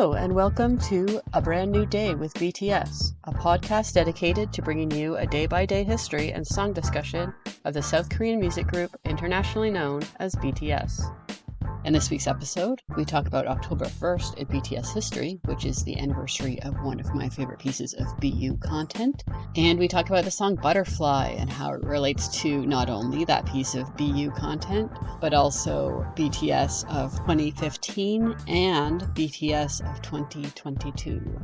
Hello, and welcome to A Brand New Day with BTS, a podcast dedicated to bringing you a day-by-day history and song discussion of the South Korean music group internationally known as BTS. In this week's episode, we talk about October 1st in BTS History, which is the anniversary of one of my favorite pieces of BU content. And we talk about the song Butterfly and how it relates to not only that piece of BU content, but also BTS of 2015 and BTS of 2022.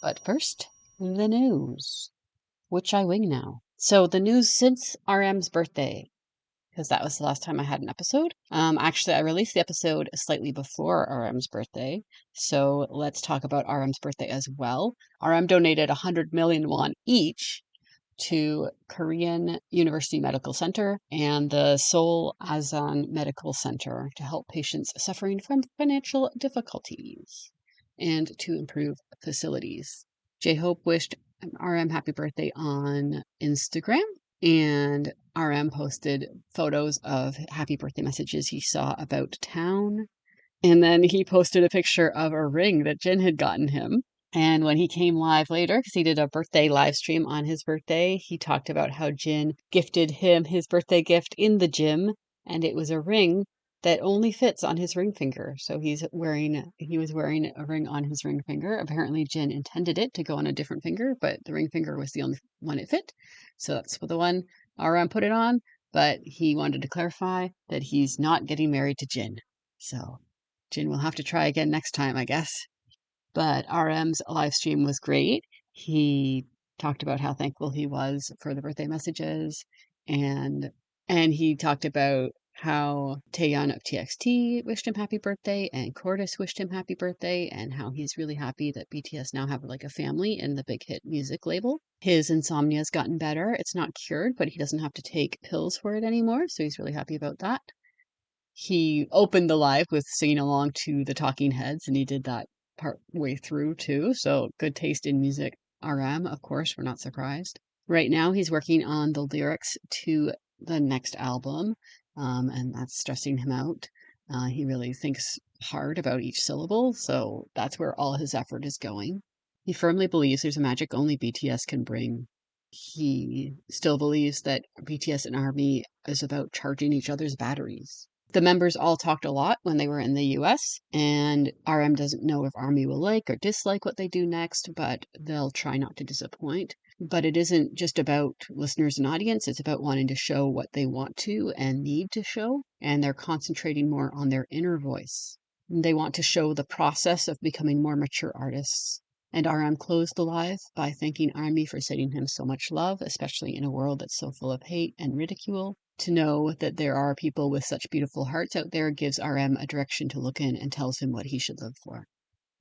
But first, the news, which I wing now. So the news since RM's birthday, because that was the last time I had an episode. Actually, I released the episode slightly before RM's birthday, so let's talk about RM's birthday as well. RM donated 100 million won each to Korean University Medical Center and the Seoul Asan Medical Center to help patients suffering from financial difficulties and to improve facilities. J-Hope wished RM happy birthday on Instagram, and RM posted photos of happy birthday messages he saw about town. And then he posted a picture of a ring that Jin had gotten him. And when he came live later, because he did a birthday live stream on his birthday, he talked about how Jin gifted him his birthday gift in the gym, and it was a ring that only fits on his ring finger. So he was wearing a ring on his ring finger. Apparently Jin intended it to go on a different finger, but the ring finger was the only one it fit. So that's the one RM put it on, but he wanted to clarify that he's not getting married to Jin. So Jin will have to try again next time, I guess. But RM's live stream was great. He talked about how thankful he was for the birthday messages, and he talked about how Taeyeon of TXT wished him happy birthday, and Cordis wished him happy birthday, and how he's really happy that BTS now have like a family in the Big Hit music label. His insomnia's gotten better. It's not cured, but he doesn't have to take pills for it anymore, so he's really happy about that. He opened the live with singing along to the Talking Heads, and he did that part way through too. So good taste in music. RM, of course, we're not surprised. Right now, he's working on the lyrics to the next album, and that's stressing him out. He really thinks hard about each syllable, so that's where all his effort is going. He firmly believes there's a magic only BTS can bring. He still believes that BTS and ARMY is about charging each other's batteries. The members all talked a lot when they were in the US, and RM doesn't know if ARMY will like or dislike what they do next, but they'll try not to disappoint. But it isn't just about listeners and audience, it's about wanting to show what they want to and need to show, and they're concentrating more on their inner voice. They want to show the process of becoming more mature artists. And RM closed the live by thanking ARMY for sending him so much love, especially in a world that's so full of hate and ridicule. To know that there are people with such beautiful hearts out there gives RM a direction to look in and tells him what he should live for.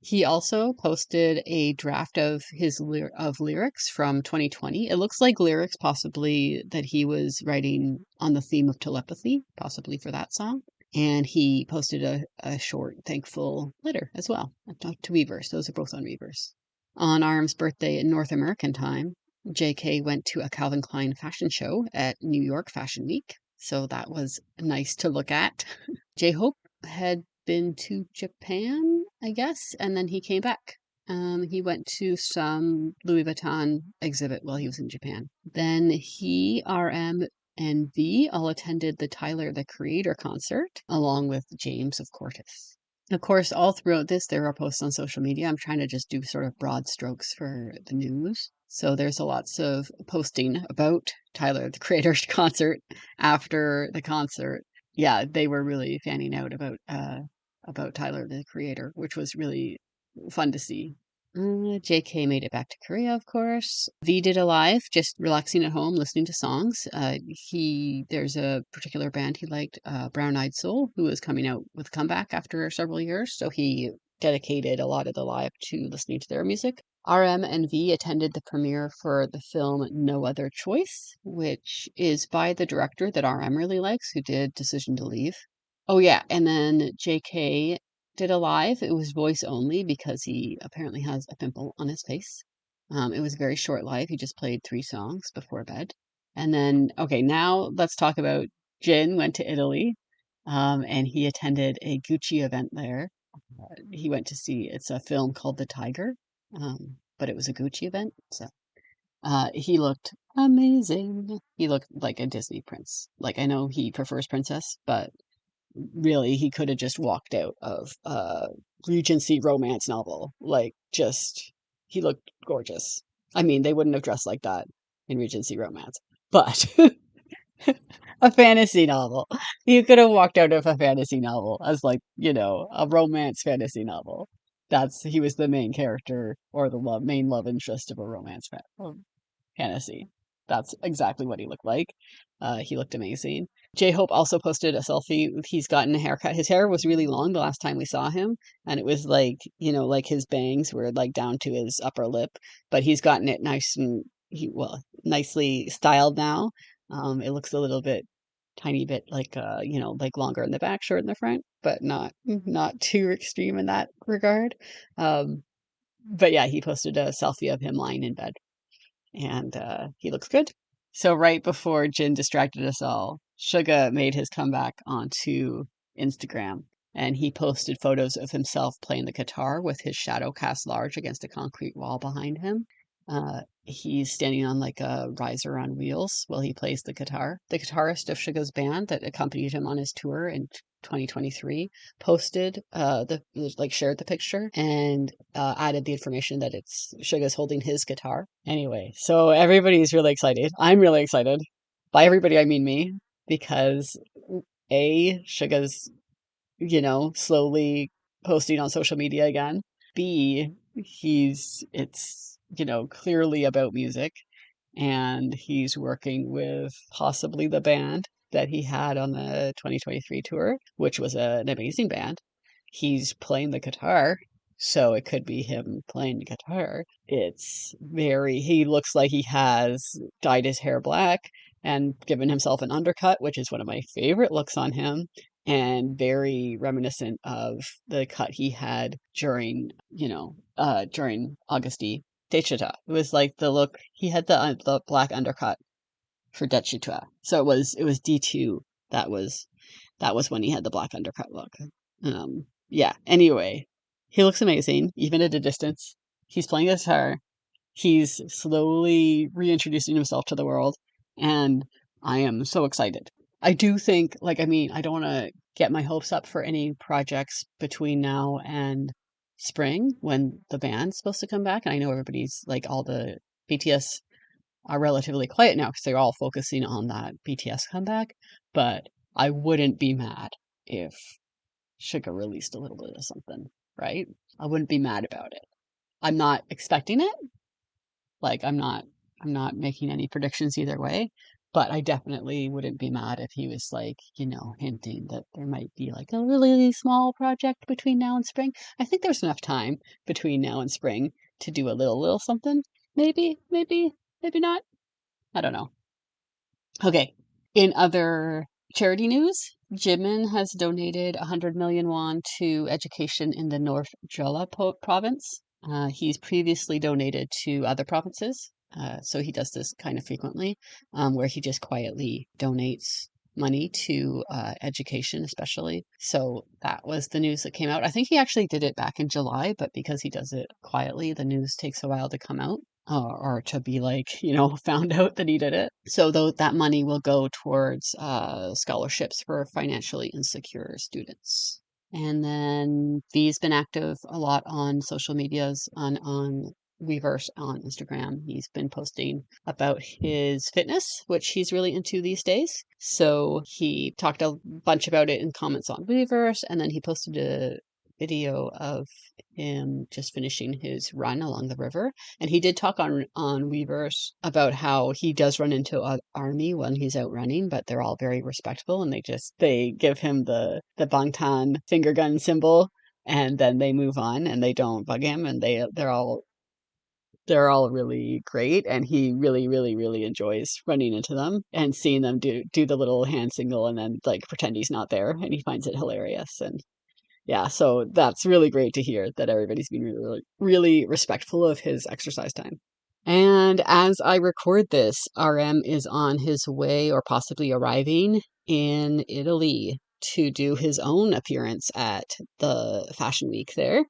He also posted a draft of his lyrics from 2020. It looks like lyrics possibly that he was writing on the theme of telepathy, possibly for that song. And he posted a short, thankful letter as well to Weverse. Those are both on Weverse. On RM's birthday in North American time, JK went to a Calvin Klein fashion show at New York Fashion Week, so that was nice to look at. J-Hope had been to Japan, I guess, and then he came back. He went to some Louis Vuitton exhibit while he was in Japan. Then he, RM, and V all attended the Tyler, the Creator concert, along with James of Cortis. Of course, all throughout this, there are posts on social media. I'm trying to just do sort of broad strokes for the news. So there's lots of posting about Tyler, the Creator's concert after the concert. Yeah, they were really fanning out about Tyler, the Creator, which was really fun to see. JK made it back to Korea, of course. V did a live, just relaxing at home, listening to songs. There's a particular band he liked, Brown Eyed Soul, who was coming out with a comeback after several years. So he dedicated a lot of the live to listening to their music. RM and V attended the premiere for the film No Other Choice, which is by the director that RM really likes, who did Decision to Leave. Oh yeah, and then JK did a live. It was voice only because he apparently has a pimple on his face. It was a very short live. He just played 3 songs before bed. And then, okay, now let's talk about Jin went to Italy, and he attended a Gucci event there. He went to see, it's a film called The Tiger, but it was a Gucci event. So he looked amazing. He looked like a Disney prince. Like, I know he prefers princess, but really he could have just walked out of a Regency romance novel. Like, just, he looked gorgeous. I mean, they wouldn't have dressed like that in Regency romance, but a fantasy novel. You could have walked out of a fantasy novel as, like, a romance fantasy novel. He was the main character, or the main love interest of a fantasy. That's exactly what he looked like. He looked amazing. J-Hope also posted a selfie. He's gotten a haircut. His hair was really long the last time we saw him, and it was like, like his bangs were like down to his upper lip, but he's gotten it nice and nicely styled now. It looks a little bit tiny bit like like longer in the back, short in the front, but not too extreme in that regard. Um, but yeah, he posted a selfie of him lying in bed, and he looks good. So right before Jin distracted us all, Suga made his comeback onto Instagram, and he posted photos of himself playing the guitar with his shadow cast large against a concrete wall behind him. He's standing on like a riser on wheels while he plays the guitar. The guitarist of Suga's band that accompanied him on his tour in 2023 posted shared the picture and added the information that it's Suga's holding his guitar. Anyway, so everybody's really excited. I'm really excited. By everybody, I mean me, because Suga's, slowly posting on social media again. B, it's, clearly about music, and he's working with possibly the band that he had on the 2023 tour, which was an amazing band. He's playing the guitar, so it could be him playing guitar. He looks like he has dyed his hair black and given himself an undercut, which is one of my favorite looks on him, and very reminiscent of the cut he had during Augusti Dechita. It was like the look he had, the black undercut for Dechita. So it was D2. That was when he had the black undercut look. Yeah. Anyway, he looks amazing even at a distance. He's playing guitar. He's slowly reintroducing himself to the world, and I am so excited. I do think, like, I mean, I don't want to get my hopes up for any projects between now and spring when the band's supposed to come back. And I know everybody's like, all the BTS are relatively quiet now because they're all focusing on that BTS comeback. But I wouldn't be mad if Suga released a little bit of something, right? I wouldn't be mad about it. I'm not expecting it. Like, I'm not making any predictions either way, but I definitely wouldn't be mad if he was like, hinting that there might be like a really small project between now and spring. I think there's enough time between now and spring to do a little something. Maybe not. I don't know. Okay. In other charity news, Jimin has donated 100 million won to education in the North Jeolla province. He's previously donated to other provinces, so he does this kind of frequently, where he just quietly donates money to education, especially. So that was the news that came out. I think he actually did it back in July, but because he does it quietly, the news takes a while to come out. Or to be like, found out that he did it. So though that money will go towards scholarships for financially insecure students. And then V's been active a lot on social medias, on Weverse on Instagram. He's been posting about his fitness, which he's really into these days. So he talked a bunch about it in comments on Weverse, and then he posted a video of him just finishing his run along the river. And he did talk on Weverse about how he does run into an army when he's out running, but they're all very respectful, and they give him the Bangtan finger gun symbol, and then they move on and they don't bug him, and they're all really great, and he really, really, really enjoys running into them and seeing them do the little hand signal and then like pretend he's not there, and he finds it hilarious. And yeah, so that's really great to hear that everybody's been really, really, really respectful of his exercise time. And as I record this, RM is on his way or possibly arriving in Italy. to do his own appearance at the Fashion Week there.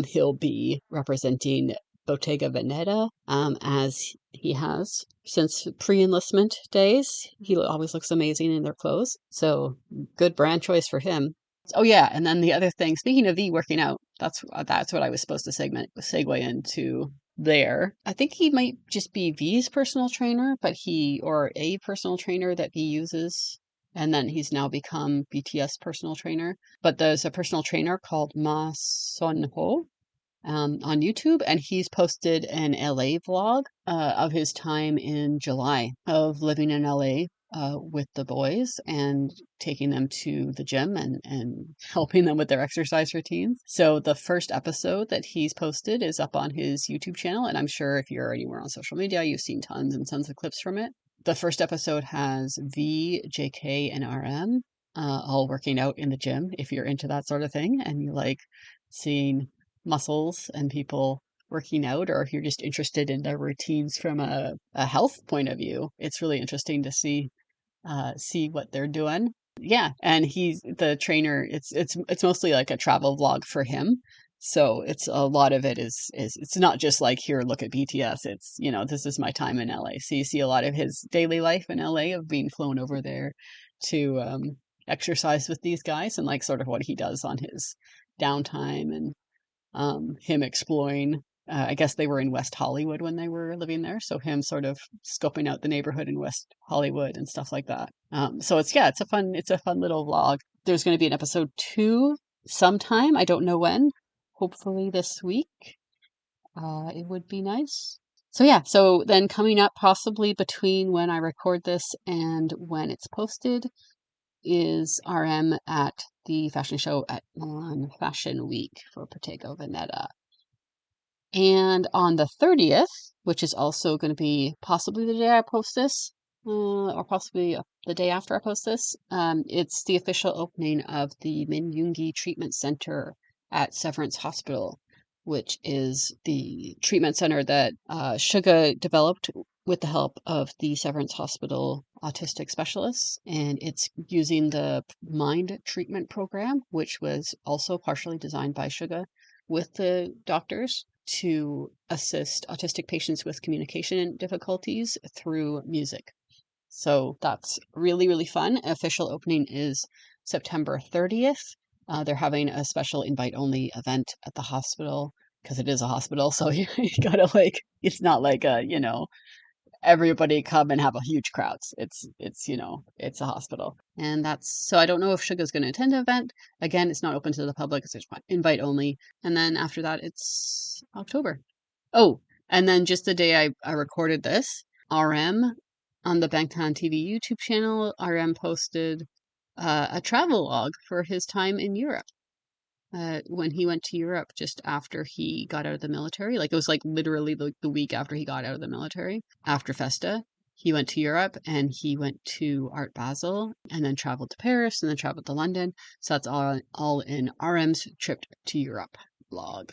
He'll be representing Bottega Veneta, as he has since pre-enlistment days. He always looks amazing in their clothes. So good brand choice for him. Oh yeah, and then the other thing, speaking of V working out, that's what I was supposed to segue into there. I think he might just be V's personal trainer, or a personal trainer that V uses, and then he's now become BTS personal trainer. But there's a personal trainer called Ma Son Ho, on YouTube, and he's posted an LA vlog of his time in July of living in LA with the boys and taking them to the gym and helping them with their exercise routines. So the first episode that he's posted is up on his YouTube channel, and I'm sure if you're anywhere on social media, you've seen tons and tons of clips from it. The first episode has V, JK, and RM all working out in the gym. If you're into that sort of thing and you like seeing muscles and people working out, or if you're just interested in their routines from a health point of view, it's really interesting to see what they're doing. Yeah, and he's the trainer. It's mostly like a travel vlog for him. So it's a lot of it is it's not just like, here, look at BTS. It's, this is my time in LA. So you see a lot of his daily life in LA of being flown over there to exercise with these guys, and like sort of what he does on his downtime, and him exploring. I guess they were in West Hollywood when they were living there, so him sort of scoping out the neighborhood in West Hollywood and stuff like that. So it's a fun little vlog. There's going to be an episode 2 sometime. I don't know when. Hopefully this week. It would be nice. So yeah, so then coming up possibly between when I record this and when it's posted is RM at the fashion show at Milan Fashion Week for Bottega Veneta. And on the 30th, which is also going to be possibly the day I post this, or possibly the day after I post this, it's the official opening of the Min Yoongi Treatment Center at Severance Hospital, which is the treatment center that Suga developed with the help of the Severance Hospital autistic specialists. And it's using the Mind Treatment Program, which was also partially designed by Suga with the doctors to assist autistic patients with communication difficulties through music. So that's really, really fun. Official opening is September 30th. They're having a special invite-only event at the hospital because it is a hospital. So you gotta it's not like everybody come and have a huge crowds. It's a hospital. And so I don't know if Suga's going to attend the event. Again, it's not open to the public. It's just invite only. And then after that, it's October. Oh, and then just the day I recorded this, RM on the Bangtan TV YouTube channel, RM posted a travel log for his time in Europe. When he went to Europe just after he got out of the military. Like, it was like literally the week after he got out of the military, after Festa. He went to Europe and he went to Art Basel and then traveled to Paris and then traveled to London. So that's all in RM's trip to Europe vlog.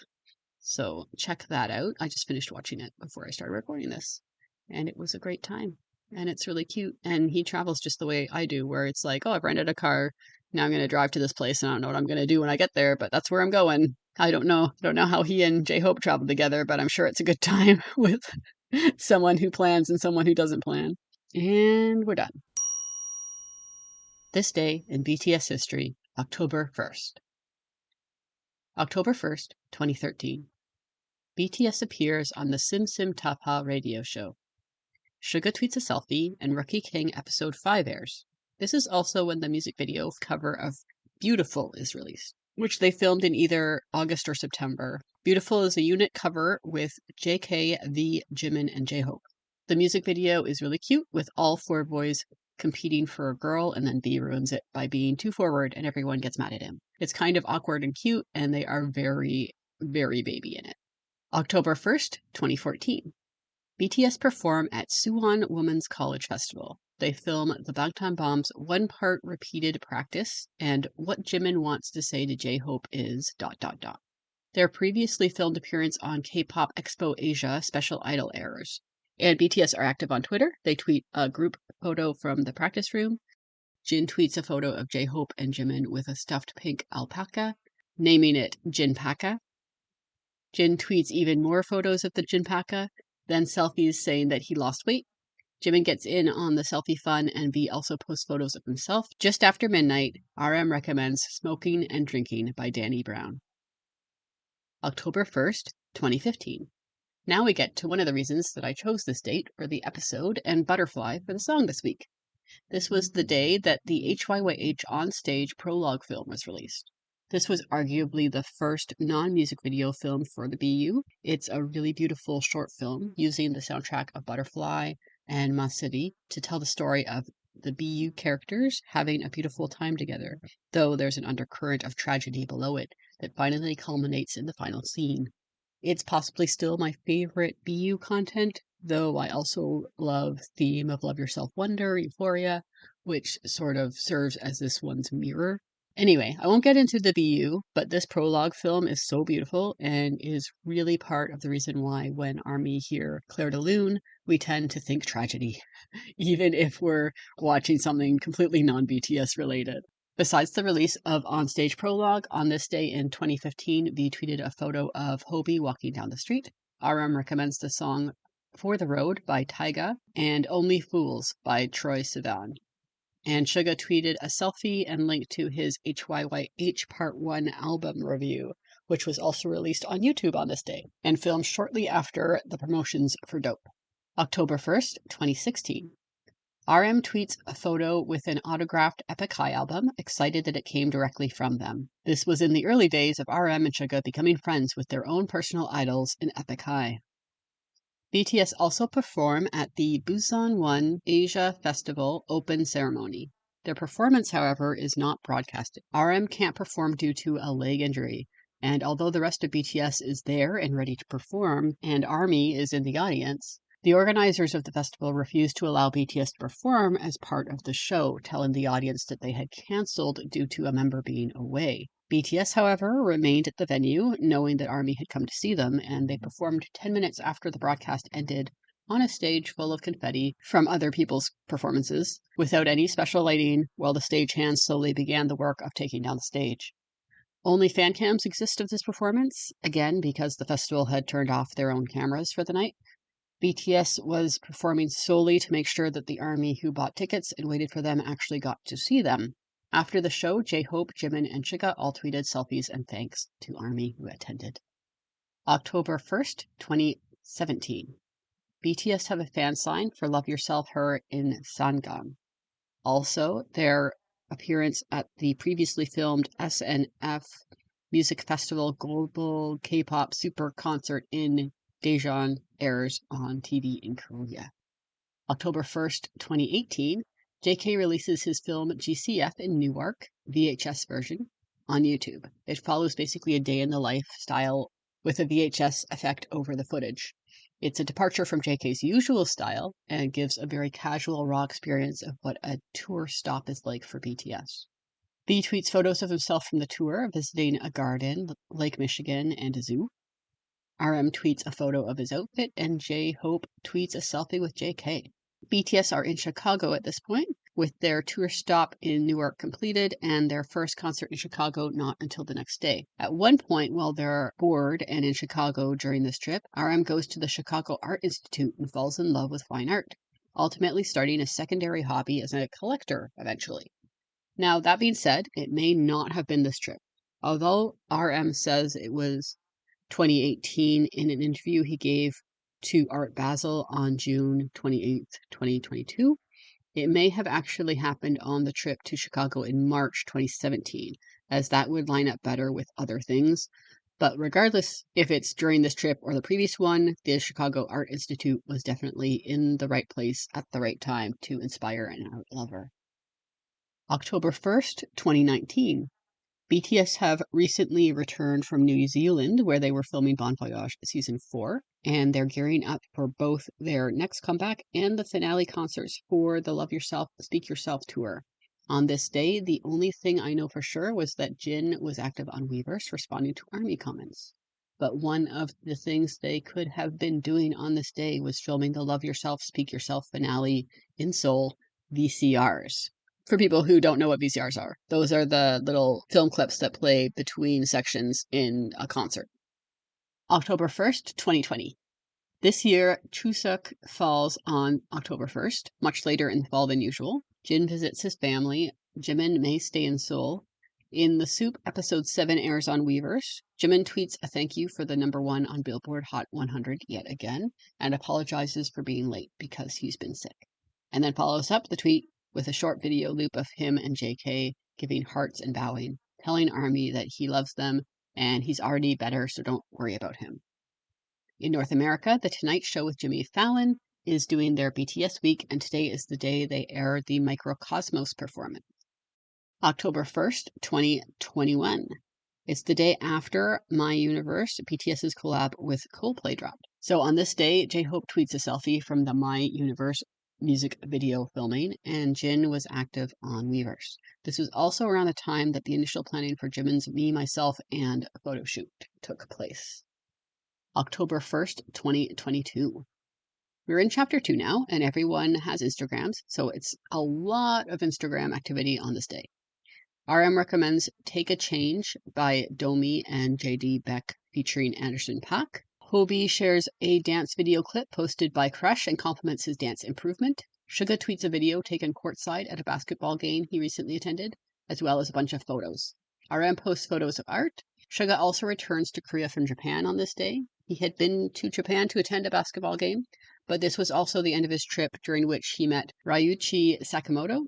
So check that out. I just finished watching it before I started recording this, and it was a great time. And it's really cute. And he travels just the way I do, where it's like, oh, I've rented a car. Now I'm going to drive to this place and I don't know what I'm going to do when I get there, but that's where I'm going. I don't know how he and J-Hope traveled together, but I'm sure it's a good time with someone who plans and someone who doesn't plan. And we're done. This day in BTS history, October 1st. October 1st, 2013. BTS appears on the Sim Sim Tapa radio show. Suga tweets a selfie, and Rookie King episode 5 airs. This is also when the music video cover of Beautiful is released, which they filmed in either August or September. Beautiful is a unit cover with JK, V, Jimin, and J-Hope. The music video is really cute, with all 4 boys competing for a girl, and then V ruins it by being too forward and everyone gets mad at him. It's kind of awkward and cute, and they are very, very baby in it. October 1st, 2014. BTS perform at Suwon Women's College Festival. They film the Bangtan Bombs' one-part repeated practice, and what Jimin wants to say to J-Hope is ... Their previously filmed appearance on K-Pop Expo Asia Special Idol airs. And BTS are active on Twitter. They tweet a group photo from the practice room. Jin tweets a photo of J-Hope and Jimin with a stuffed pink alpaca, naming it Jinpaca. Jin tweets even more photos of the Jinpaca, then selfies saying that he lost weight. Jimin gets in on the selfie fun, and V also posts photos of himself. Just after midnight, RM recommends Smoking and Drinking by Danny Brown. October 1st, 2015. Now we get to one of the reasons that I chose this date for the episode and Butterfly for the song this week. This was the day that the HYYH On Stage prologue film was released. This was arguably the first non-music video film for the BU. It's a really beautiful short film using the soundtrack of Butterfly and Ma City to tell the story of the BU characters having a beautiful time together, though there's an undercurrent of tragedy below it that finally culminates in the final scene. It's possibly still my favorite BU content, though I also love theme of Love Yourself Wonder, Euphoria, which sort of serves as this one's mirror. Anyway, I won't get into the BU, but this prologue film is so beautiful and is really part of the reason why when ARMY hear Claire de Lune, we tend to think tragedy, even if we're watching something completely non-BTS related. Besides the release of Onstage Prologue, on this day in 2015, V tweeted a photo of Hobie walking down the street. RM recommends the song For the Road by Tyga and Only Fools by Troye Sivan. And Suga tweeted a selfie and linked to his HYYH Part 1 album review, which was also released on YouTube on this day and filmed shortly after the promotions for Dope. October 1st, 2016. RM tweets a photo with an autographed Epic High album, excited that it came directly from them. This was in the early days of RM and Suga becoming friends with their own personal idols in Epic High. BTS also perform at the Busan 1 Asia Festival Open Ceremony. Their performance, however, is not broadcasted. RM can't perform due to a leg injury, and although the rest of BTS is there and ready to perform, and ARMY is in the audience, the organizers of the festival refused to allow BTS to perform as part of the show, telling the audience that they had canceled due to a member being away. BTS, however, remained at the venue, knowing that ARMY had come to see them, and they performed 10 minutes after the broadcast ended on a stage full of confetti from other people's performances, without any special lighting, while the stagehands slowly began the work of taking down the stage. Only fan cams exist of this performance, again because the festival had turned off their own cameras for the night. BTS was performing solely to make sure that the ARMY who bought tickets and waited for them actually got to see them. After the show, J-Hope, Jimin, and Suga all tweeted selfies and thanks to ARMY who attended. October 1st, 2017. BTS have a fan sign for Love Yourself Her in Sangam. Also, their appearance at the previously filmed SNF Music Festival Global K-pop Super Concert in Daejeon airs on TV in Korea. October 1st, 2018, JK releases his film GCF in Newark, VHS version, on YouTube. It follows basically a day in the life style with a VHS effect over the footage. It's a departure from JK's usual style and gives a very casual, raw experience of what a tour stop is like for BTS. B tweets photos of himself from the tour, visiting a garden, Lake Michigan, and a zoo. RM tweets a photo of his outfit, and J-Hope tweets a selfie with JK. BTS are in Chicago at this point, with their tour stop in Newark completed and their first concert in Chicago not until the next day. At one point, while they're bored and in Chicago during this trip, RM goes to the Chicago Art Institute and falls in love with fine art, ultimately starting a secondary hobby as a collector eventually. Now, that being said, it may not have been this trip. Although RM says it was 2018 in an interview he gave to Art Basel on June 28th, 2022. It may have actually happened on the trip to Chicago in March 2017, as that would line up better with other things. But regardless if it's during this trip or the previous one, the Chicago Art Institute was definitely in the right place at the right time to inspire an art lover. October 1st, 2019. BTS have recently returned from New Zealand, where they were filming Bon Voyage Season 4, and they're gearing up for both their next comeback and the finale concerts for the Love Yourself, Speak Yourself tour. On this day, the only thing I know for sure was that Jin was active on Weverse responding to ARMY comments. But one of the things they could have been doing on this day was filming the Love Yourself, Speak Yourself finale in Seoul VCRs. For people who don't know what VCRs are, those are the little film clips that play between sections in a concert. October 1st, 2020. This year, Chuseok falls on October 1st, much later in the fall than usual. Jin visits his family. Jimin may stay in Seoul. In The Soup, episode 7 airs on Weverse. Jimin tweets a thank you for the #1 on Billboard Hot 100 yet again, and apologizes for being late because he's been sick. And then follows up the tweet with a short video loop of him and JK giving hearts and bowing, telling ARMY that he loves them and he's already better, so don't worry about him. In North America, The Tonight Show with Jimmy Fallon is doing their BTS week, and today is the day they air the Microcosmos performance. October 1st, 2021. It's the day after My Universe, BTS's collab with Coldplay dropped. So on this day, J-Hope tweets a selfie from the My Universe music video filming, and Jin was active on Weverse. This was also around the time that the initial planning for Jimin's Me, Myself, and photo shoot took place. October 1st, 2022. We're in chapter 2 now, and everyone has Instagrams, so it's a lot of Instagram activity on this day. RM recommends Take a Change by Domi and JD Beck featuring Anderson .Paak. Hobie shares a dance video clip posted by Crush and compliments his dance improvement. Suga tweets a video taken courtside at a basketball game he recently attended, as well as a bunch of photos. RM posts photos of art. Suga also returns to Korea from Japan on this day. He had been to Japan to attend a basketball game, but this was also the end of his trip, during which he met Ryuichi Sakamoto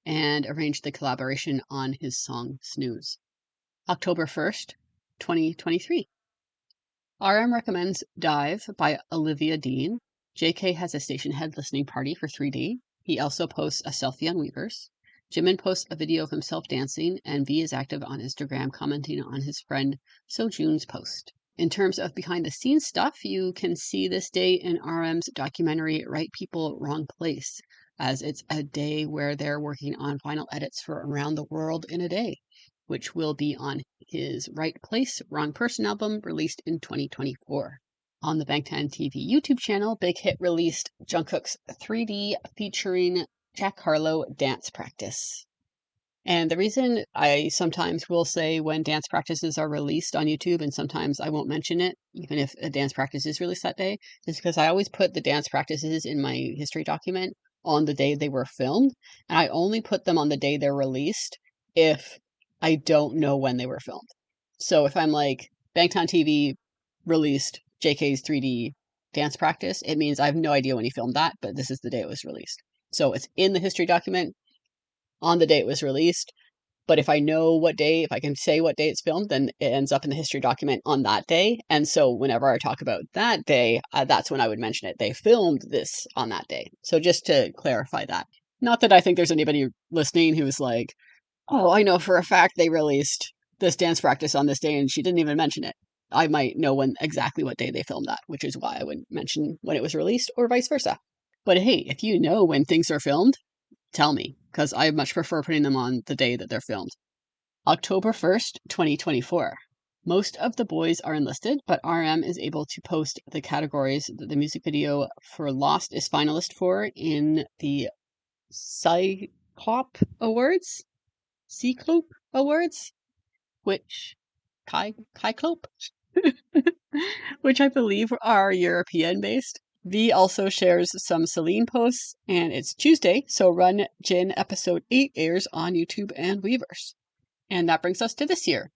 and arranged the collaboration on his song Snooze. October 1st, 2023. RM recommends Dive by Olivia Dean. JK has a station head listening party for 3D. He also posts a selfie on Weverse. Jimin posts a video of himself dancing, and V is active on Instagram commenting on his friend Sojun's post. In terms of behind-the-scenes stuff, you can see this day in RM's documentary Right People, Wrong Place, as it's a day where they're working on final edits for Around the World in a Day, which will be on his Right Place, Wrong Person album released in 2024. On the Bangtan TV YouTube channel, Big Hit released Jungkook's 3D featuring Jack Harlow dance practice. And the reason I sometimes will say when dance practices are released on YouTube and sometimes I won't mention it, even if a dance practice is released that day, is because I always put the dance practices in my history document on the day they were filmed. And I only put them on the day they're released if I don't know when they were filmed. So if I'm like, Bangtan TV released JK's 3D dance practice, it means I have no idea when he filmed that, but this is the day it was released. So it's in the history document on the day it was released. But if I know what day, if I can say what day it's filmed, then it ends up in the history document on that day. And so whenever I talk about that day, that's when I would mention it. They filmed this on that day. So just to clarify that. Not that I think there's anybody listening who's like, oh, I know for a fact they released this dance practice on this day and she didn't even mention it. I might know exactly what day they filmed that, which is why I would mention when it was released or vice versa. But hey, if you know when things are filmed, tell me, because I much prefer putting them on the day that they're filmed. October 1st, 2024. Most of the boys are enlisted, but RM is able to post the categories that the music video for Lost is finalist for in the Cyclope Awards? Cyclope Awards? Which... Cyclope? Which I believe are European-based. V also shares some Celine posts, and it's Tuesday, so Run Jin episode 8 airs on YouTube and Weverse. And that brings us to this year.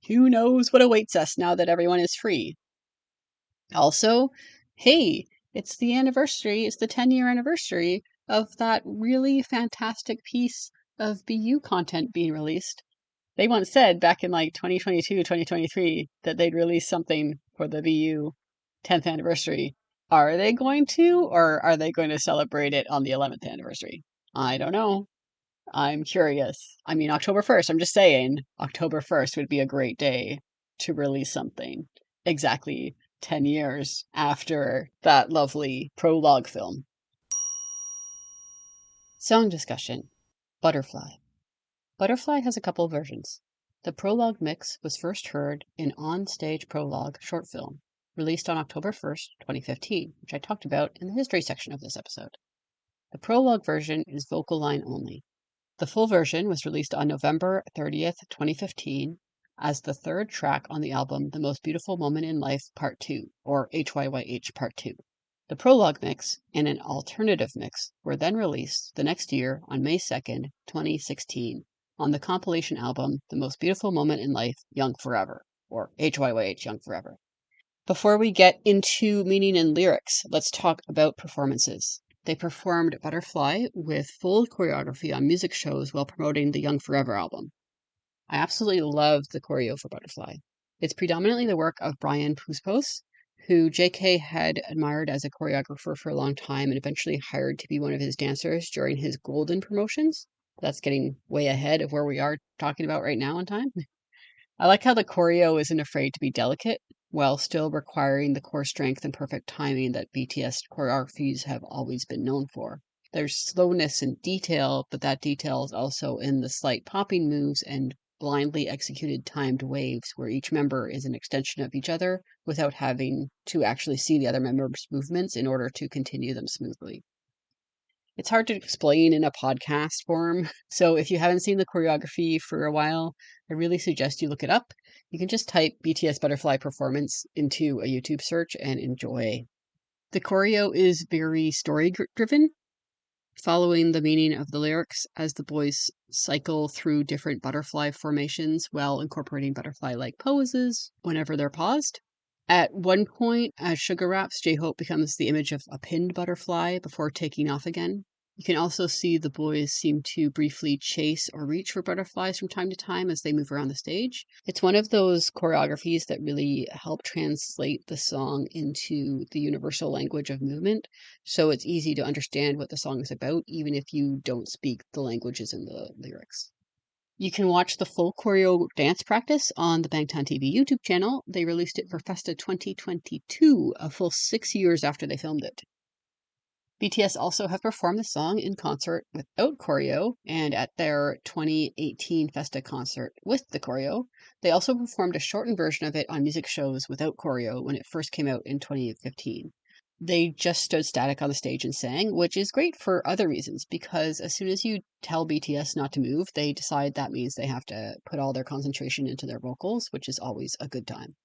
Who knows what awaits us now that everyone is free? Also, hey, it's the 10-year anniversary of that really fantastic piece of BU content being released. They once said back in like 2022, 2023 that they'd release something for the BU 10th anniversary. Are they going to, or are they going to celebrate it on the 11th anniversary? I don't know. I'm curious. I mean, October 1st, I'm just saying, October 1st would be a great day to release something exactly 10 years after that lovely prologue film. Song discussion. Butterfly. Butterfly has a couple versions. The prologue mix was first heard in On Stage Prologue short film, released on October 1st, 2015, which I talked about in the history section of this episode. The prologue version is vocal line only. The full version was released on November 30th, 2015, as the third track on the album The Most Beautiful Moment in Life Part 2, or HYYH Part 2. The prologue mix and an alternative mix were then released the next year on May 2nd, 2016, on the compilation album The Most Beautiful Moment in Life Young Forever, or HYYH Young Forever. Before we get into meaning and lyrics, let's talk about performances. They performed Butterfly with full choreography on music shows while promoting the Young Forever album. I absolutely love the choreo for Butterfly. It's predominantly the work of Brian Puspos, who JK had admired as a choreographer for a long time and eventually hired to be one of his dancers during his Golden promotions. That's getting way ahead of where we are talking about right now in time. I like how the choreo isn't afraid to be delicate while still requiring the core strength and perfect timing that BTS choreographies have always been known for. There's slowness and detail, but that detail is also in the slight popping moves and blindly executed timed waves where each member is an extension of each other without having to actually see the other member's movements in order to continue them smoothly. It's hard to explain in a podcast form, so if you haven't seen the choreography for a while, I really suggest you look it up. You can just type BTS Butterfly Performance into a YouTube search and enjoy. The choreo is very story-driven, following the meaning of the lyrics as the boys cycle through different butterfly formations while incorporating butterfly-like poses whenever they're paused. At one point, as Sugar Raps, J-Hope becomes the image of a pinned butterfly before taking off again. You can also see the boys seem to briefly chase or reach for butterflies from time to time as they move around the stage. It's one of those choreographies that really help translate the song into the universal language of movement, so it's easy to understand what the song is about, even if you don't speak the languages in the lyrics. You can watch the full choreo dance practice on the Bangtan TV YouTube channel. They released it for Festa 2022, a full 6 years after they filmed it. BTS also have performed the song in concert without choreo, and at their 2018 Festa concert with the choreo. They also performed a shortened version of it on music shows without choreo when it first came out in 2015. They just stood static on the stage and sang, which is great for other reasons, because as soon as you tell BTS not to move, they decide that means they have to put all their concentration into their vocals, which is always a good time.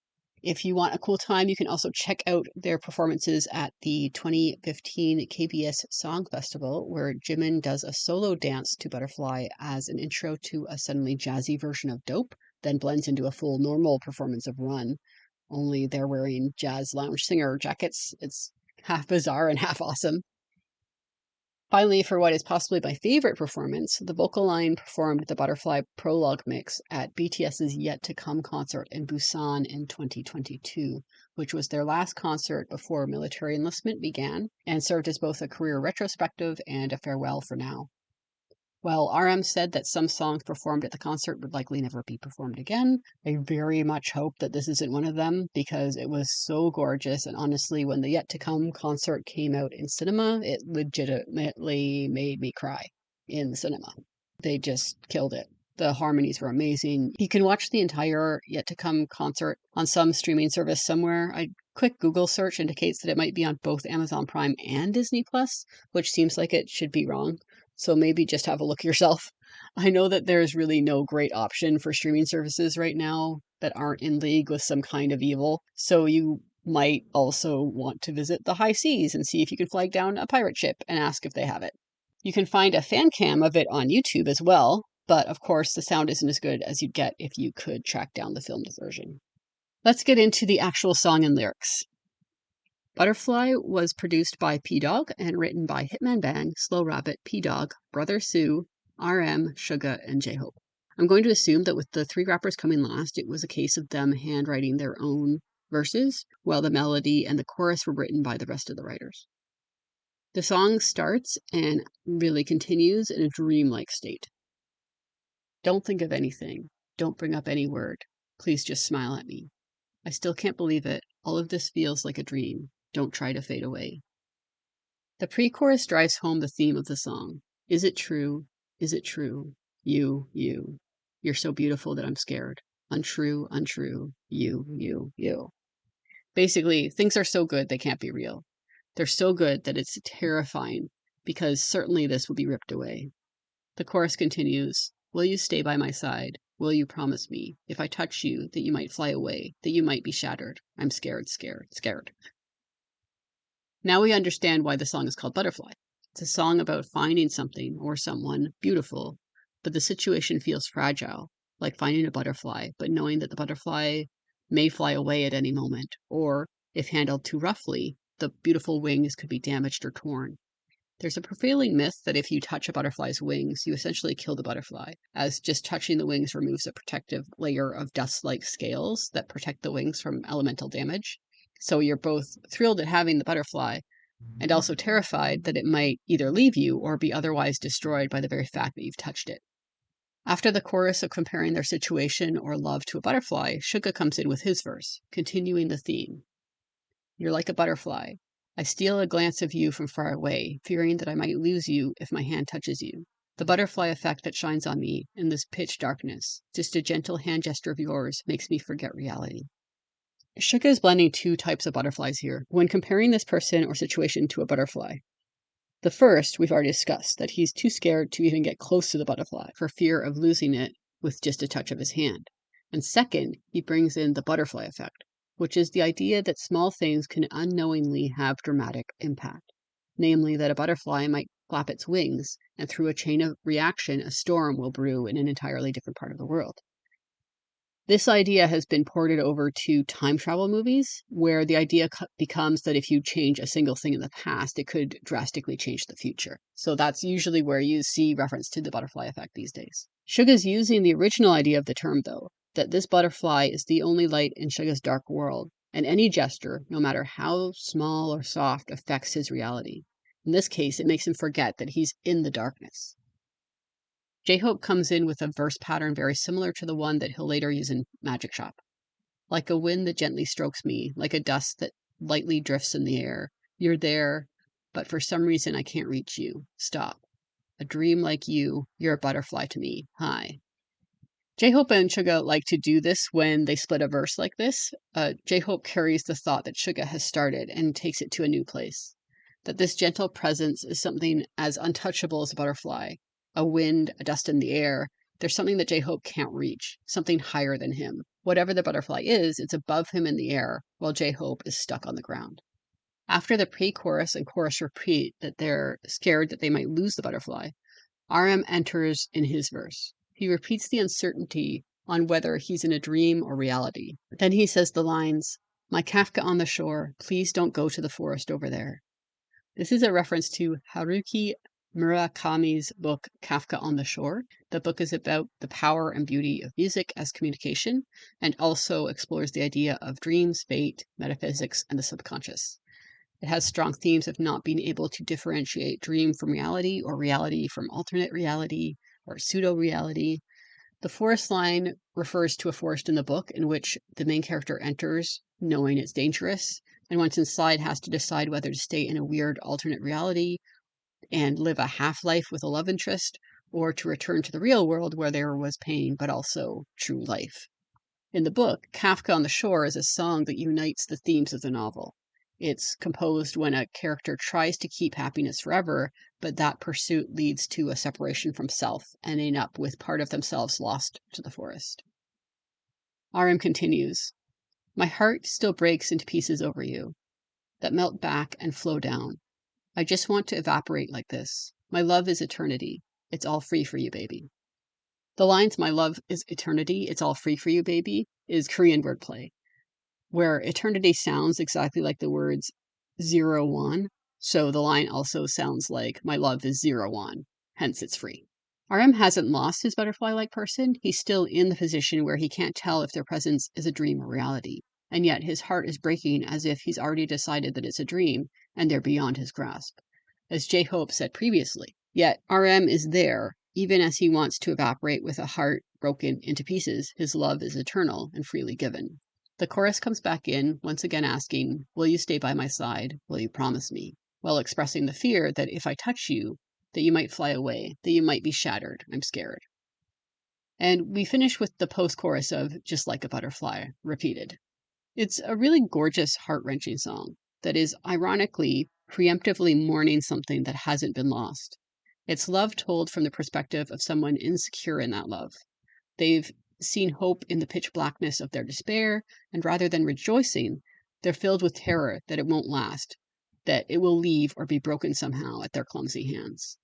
If you want a cool time, you can also check out their performances at the 2015 KBS Song Festival, where Jimin does a solo dance to Butterfly as an intro to a suddenly jazzy version of Dope, then blends into a full normal performance of Run, only they're wearing jazz lounge singer jackets. It's half bizarre and half awesome. Finally, for what is possibly my favorite performance, the vocal line performed the Butterfly prologue mix at BTS's Yet to Come concert in Busan in 2022, which was their last concert before military enlistment began and served as both a career retrospective and a farewell for now. While RM said that some songs performed at the concert would likely never be performed again, I very much hope that this isn't one of them because it was so gorgeous. And honestly, when the Yet to Come concert came out in cinema, it legitimately made me cry in the cinema. They just killed it. The harmonies were amazing. You can watch the entire Yet to Come concert on some streaming service somewhere. A quick Google search indicates that it might be on both Amazon Prime and Disney Plus, which seems like it should be wrong. So maybe just have a look yourself. I know that there's really no great option for streaming services right now that aren't in league with some kind of evil. So you might also want to visit the high seas and see if you can flag down a pirate ship and ask if they have it. You can find a fan cam of it on YouTube as well, but of course the sound isn't as good as you'd get if you could track down the filmed version. Let's get into the actual song and lyrics. Butterfly was produced by P-Dog and written by Hitman Bang, Slow Rabbit, P-Dog, Brother Sue, RM, Suga, and J-Hope. I'm going to assume that with the three rappers coming last, it was a case of them handwriting their own verses, while the melody and the chorus were written by the rest of the writers. The song starts and really continues in a dreamlike state. Don't think of anything. Don't bring up any word. Please just smile at me. I still can't believe it. All of this feels like a dream. Don't try to fade away. The pre-chorus drives home the theme of the song. Is it true? Is it true? You. You're so beautiful that I'm scared. Untrue, untrue. You. Basically, things are so good they can't be real. They're so good that it's terrifying because certainly this will be ripped away. The chorus continues, will you stay by my side? Will you promise me, if I touch you, that you might fly away, that you might be shattered? I'm scared, scared, scared. Now we understand why the song is called Butterfly. It's a song about finding something or someone beautiful, but the situation feels fragile, like finding a butterfly, but knowing that the butterfly may fly away at any moment, or, if handled too roughly, the beautiful wings could be damaged or torn. There's a prevailing myth that if you touch a butterfly's wings, you essentially kill the butterfly, as just touching the wings removes a protective layer of dust-like scales that protect the wings from elemental damage. So you're both thrilled at having the butterfly and also terrified that it might either leave you or be otherwise destroyed by the very fact that you've touched it. After the chorus of comparing their situation or love to a butterfly, Suga comes in with his verse, continuing the theme. You're like a butterfly. I steal a glance of you from far away, fearing that I might lose you if my hand touches you. The butterfly effect that shines on me in this pitch darkness, just a gentle hand gesture of yours, makes me forget reality. Suga is blending two types of butterflies here when comparing this person or situation to a butterfly. The first, we've already discussed, that he's too scared to even get close to the butterfly for fear of losing it with just a touch of his hand. And second, he brings in the butterfly effect, which is the idea that small things can unknowingly have dramatic impact. Namely, that a butterfly might flap its wings, and through a chain of reaction, a storm will brew in an entirely different part of the world. This idea has been ported over to time travel movies, where the idea becomes that if you change a single thing in the past, it could drastically change the future. So that's usually where you see reference to the butterfly effect these days. Suga's using the original idea of the term, though, that this butterfly is the only light in Suga's dark world, and any gesture, no matter how small or soft, affects his reality. In this case, it makes him forget that he's in the darkness. J-Hope comes in with a verse pattern very similar to the one that he'll later use in Magic Shop. Like a wind that gently strokes me, like a dust that lightly drifts in the air. You're there, but for some reason I can't reach you. Stop. A dream like you're a butterfly to me. Hi. J-Hope and Suga like to do this when they split a verse like this. J-Hope carries the thought that Suga has started and takes it to a new place. That this gentle presence is something as untouchable as a butterfly, a wind, a dust in the air. There's something that J-Hope can't reach, something higher than him. Whatever the butterfly is, it's above him in the air, while J-Hope is stuck on the ground. After the pre-chorus and chorus repeat that they're scared that they might lose the butterfly, RM enters in his verse. He repeats the uncertainty on whether he's in a dream or reality. Then he says the lines, "My Kafka on the shore, please don't go to the forest over there." This is a reference to Haruki Murakami's book Kafka on the Shore. The book is about the power and beauty of music as communication and also explores the idea of dreams, fate, metaphysics, and the subconscious. It has strong themes of not being able to differentiate dream from reality or reality from alternate reality or pseudo-reality. The forest line refers to a forest in the book in which the main character enters knowing it's dangerous, and once inside has to decide whether to stay in a weird alternate reality and live a half-life with a love interest, or to return to the real world where there was pain but also true life. In the book, Kafka on the Shore is a song that unites the themes of the novel. It's composed when a character tries to keep happiness forever, but that pursuit leads to a separation from self, ending up with part of themselves lost to the forest. RM continues, "My heart still breaks into pieces over you, that melt back and flow down. I just want to evaporate like this. My love is eternity. It's all free for you, baby." The lines, "My love is eternity, it's all free for you, baby," is Korean wordplay, where eternity sounds exactly like the words 0 won, so the line also sounds like "my love is 0 won, hence it's free." RM hasn't lost his butterfly-like person. He's still in the position where he can't tell if their presence is a dream or reality, and yet his heart is breaking as if he's already decided that it's a dream and they're beyond his grasp. As J-Hope said previously, yet RM is there, even as he wants to evaporate with a heart broken into pieces. His love is eternal and freely given. The chorus comes back in, once again asking, "Will you stay by my side? Will you promise me?" while expressing the fear that if I touch you, that you might fly away, that you might be shattered. I'm scared. And we finish with the post-chorus of "Just Like a Butterfly" repeated. It's a really gorgeous, heart-wrenching song that is ironically preemptively mourning something that hasn't been lost. It's love told from the perspective of someone insecure in that love. They've seen hope in the pitch blackness of their despair, and rather than rejoicing, they're filled with terror that it won't last, that it will leave or be broken somehow at their clumsy hands.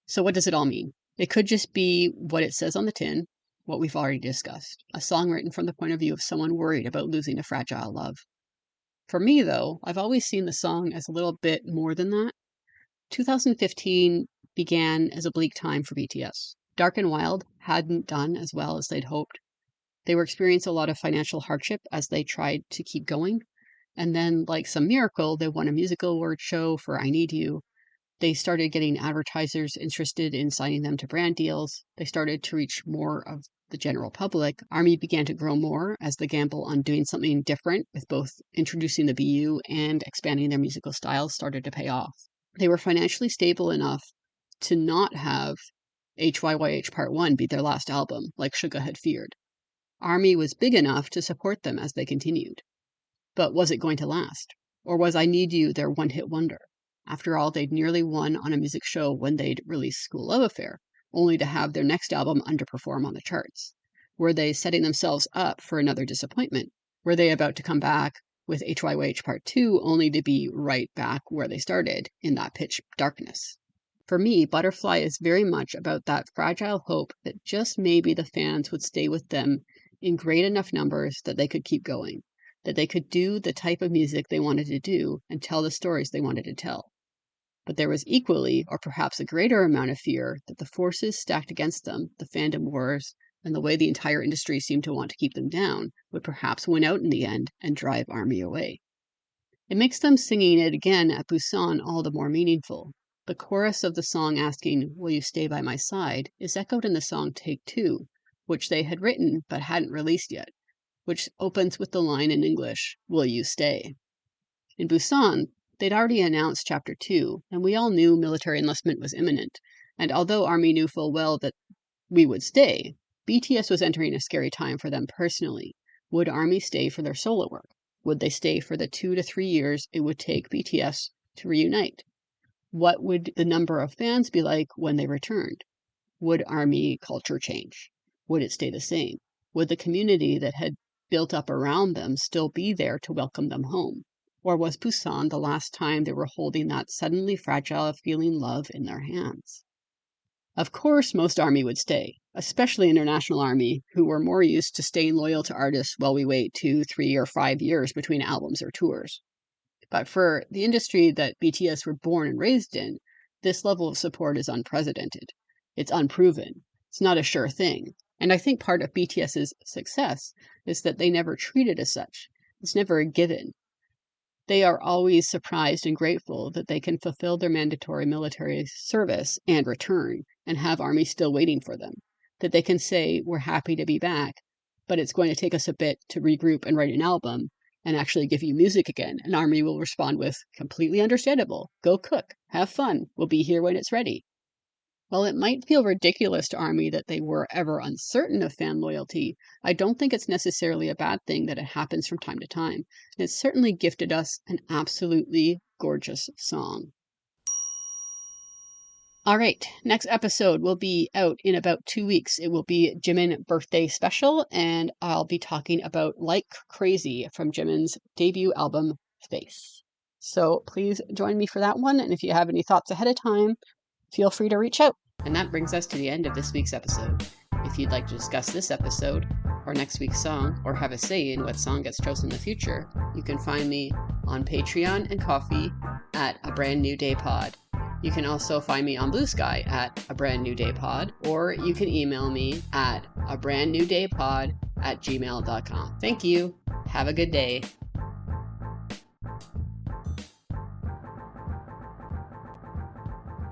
So what does it all mean? It could just be what it says on the tin, what we've already discussed, a song written from the point of view of someone worried about losing a fragile love. For me, though, I've always seen the song as a little bit more than that. 2015 began as a bleak time for BTS. Dark and Wild hadn't done as well as they'd hoped. They were experiencing a lot of financial hardship as they tried to keep going. And then, like some miracle, they won a musical award show for I Need You. They started getting advertisers interested in signing them to brand deals. They started to reach more of the general public. ARMY began to grow more as the gamble on doing something different with both introducing the BU and expanding their musical styles started to pay off. They were financially stable enough to not have HYYH Part 1 be their last album, like Suga had feared. ARMY was big enough to support them as they continued. But was it going to last? Or was I Need You their one-hit wonder? After all, they'd nearly won on a music show when they'd released School Love Affair, only to have their next album underperform on the charts. Were they setting themselves up for another disappointment? Were they about to come back with HYYH Part 2 only to be right back where they started, in that pitch darkness? For me, Butterfly is very much about that fragile hope that just maybe the fans would stay with them in great enough numbers that they could keep going, that they could do the type of music they wanted to do and tell the stories they wanted to tell. But there was equally, or perhaps a greater amount of fear that the forces stacked against them, the fandom wars, and the way the entire industry seemed to want to keep them down, would perhaps win out in the end and drive ARMY away. It makes them singing it again at Busan all the more meaningful. The chorus of the song asking, "Will you stay by my side?" is echoed in the song Take Two, which they had written but hadn't released yet, which opens with the line in English, "Will you stay?" In Busan, they'd already announced Chapter 2, and we all knew military enlistment was imminent, and although ARMY knew full well that we would stay, BTS was entering a scary time for them personally. Would ARMY stay for their solo work? Would they stay for the 2 to 3 years it would take BTS to reunite? What would the number of fans be like when they returned? Would ARMY culture change? Would it stay the same? Would the community that had built up around them still be there to welcome them home? Or was Busan the last time they were holding that suddenly fragile feeling love in their hands? Of course, most ARMY would stay, especially International ARMY, who were more used to staying loyal to artists while we wait 2, 3, or 5 years between albums or tours. But for the industry that BTS were born and raised in, this level of support is unprecedented. It's unproven. It's not a sure thing. And I think part of BTS's success is that they never treat it as such. It's never a given. They are always surprised and grateful that they can fulfill their mandatory military service and return and have ARMY still waiting for them. That they can say, "We're happy to be back, but it's going to take us a bit to regroup and write an album and actually give you music again." And ARMY will respond with, "Completely understandable. Go cook. Have fun. We'll be here when it's ready." While it might feel ridiculous to ARMY that they were ever uncertain of fan loyalty, I don't think it's necessarily a bad thing that it happens from time to time. And it's certainly gifted us an absolutely gorgeous song. All right, next episode will be out in about 2 weeks. It will be Jimin birthday special, and I'll be talking about Like Crazy from Jimin's debut album, Face. So please join me for that one, and if you have any thoughts ahead of time, feel free to reach out. And that brings us to the end of this week's episode. If you'd like to discuss this episode, or next week's song, or have a say in what song gets chosen in the future, you can find me on Patreon and Ko-fi at A Brand New Day Pod. You can also find me on Blue Sky at A Brand New Day Pod, or you can email me at abrandnewdaypod@gmail.com. Thank you. Have a good day.